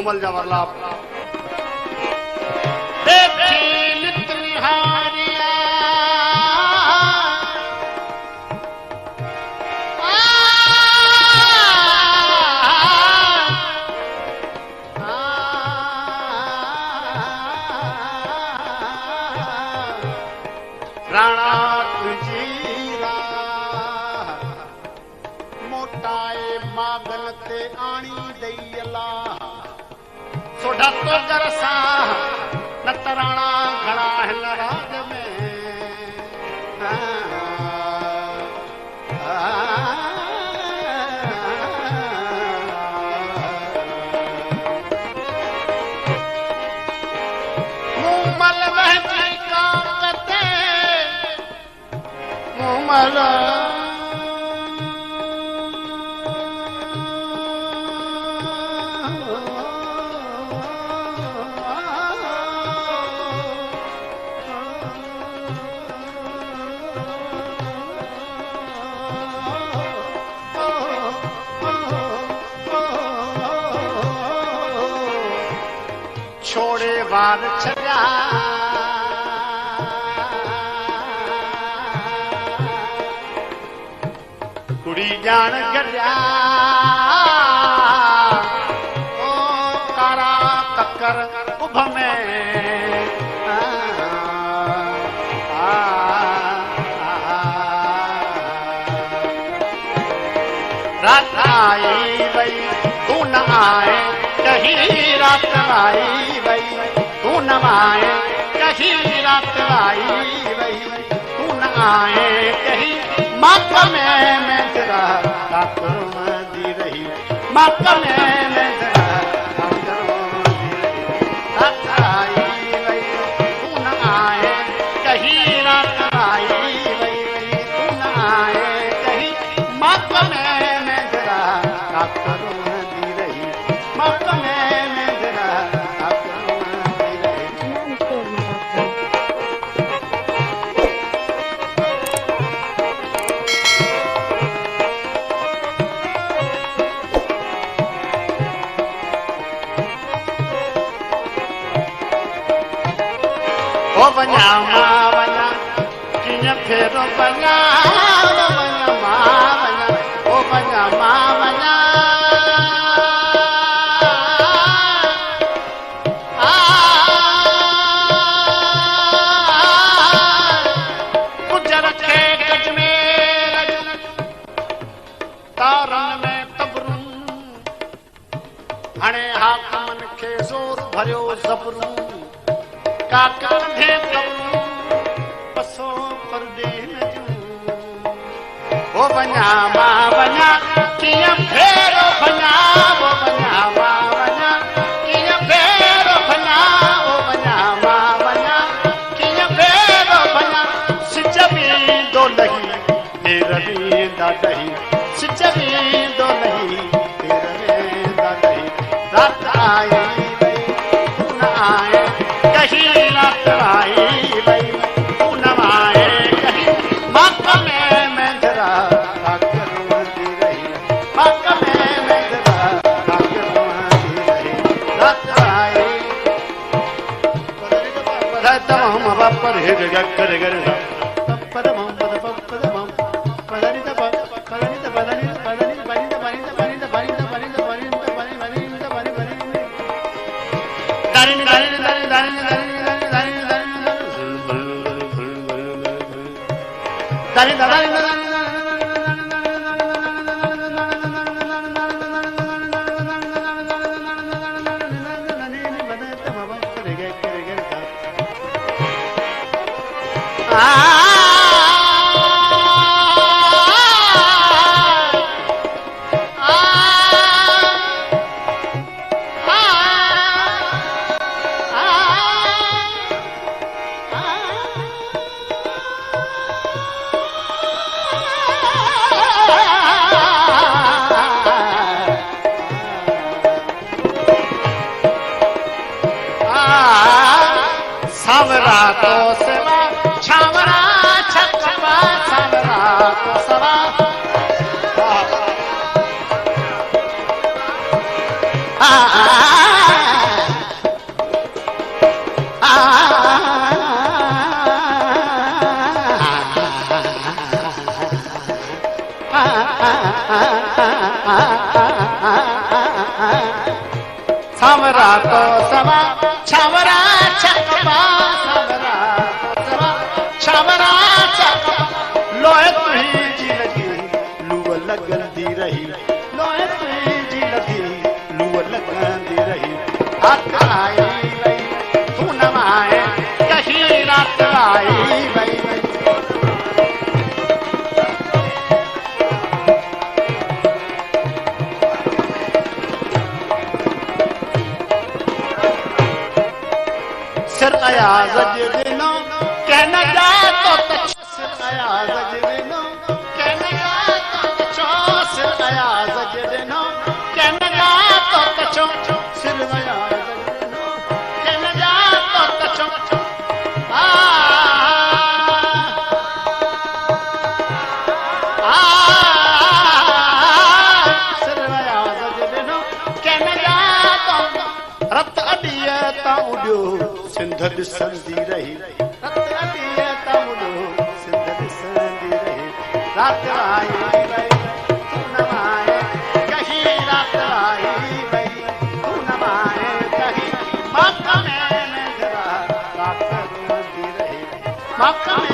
घुमल जवाहरलाल राणा तुझीरा मोटाए मागन ते आणी दईला सोढ़ा तो गरसा न तराणा घणा हिन राज में मूमल वहजी काकते मूमल छोड़े वार छड़ा कुड़ी जान गया ओ कारा कक्कर उभ में रात आई वही तू न आए कहीं रात आई वही तू न आए कहीं रात आई वही तू न आए कहीं माता में तेरा काकरुम दी रही माता में तेरा काकरुम दी रही रात आई वही तू न आए कहीं रात आई वही तू न आए कहीं माता में तेरा काकरुम दी रही माता में तेरा काकरुम दी रही ओ बना मां बना किन फेर बना मां बना ओ बना मां बना गुजर के गज में तारन में तबरुं हणे हाकमन के जोर भरियो ज़बरुं काकर थे कबू पसो परदे न जूं ओ बना मां बना किया फेरो बना ओ बना मां बना किया फेरो बना ओ बना मां बना किया फेरो बना सिचबी दो लही तेरवी दा दही सिचबी दो लही तेरवी दा दही रात आई वही तू न आए कहीं रात आई वही तू न आए कहीं माता में जरा काकरुम दी रही माता में जरा काकरुम दी रही रात आई तमाम बापर हे जगह कर गर पदम पद पदम पदनि तब पदनि तब पदनि पदनि बनि तब बनि तब बनि तब बनि तब बनि तब बनि तब बनि बनि तब बनि बनि दारिन दारिन दारिन दारिन दारिन दारिन दारिन सावरा तो सेवा छावरा छकवा सावरा तो सवा आ सावरा तो सवा छावरा छकबा सावरा सवा छावरा छकबा लोए तुही जी लगी लूअ लगंदी रही लोए तुही जी लगी लूअ लगंदी रही रात आई वई तू न आए कहीं रात आई वई सिर अयाज जे दिनो कहना जा तो तछ सिर अयाज जे दिनो कहना जा तो तछो सिर अयाज जे दिनो कहना जा तो तछो सिर अयाज जे दिनो कहना जा तो तछो आ सिर अयाज जे दिनो कहना जा तो रत अडिया ता उडियो सिंध ॾिसंदी रही रत अडिया ता उडियो सिंध ॾिसंदी रही रात आई वई तू न आए कहीं रात आई वई तू न आए कहीं मक में जरा रात रोंदी रही मक में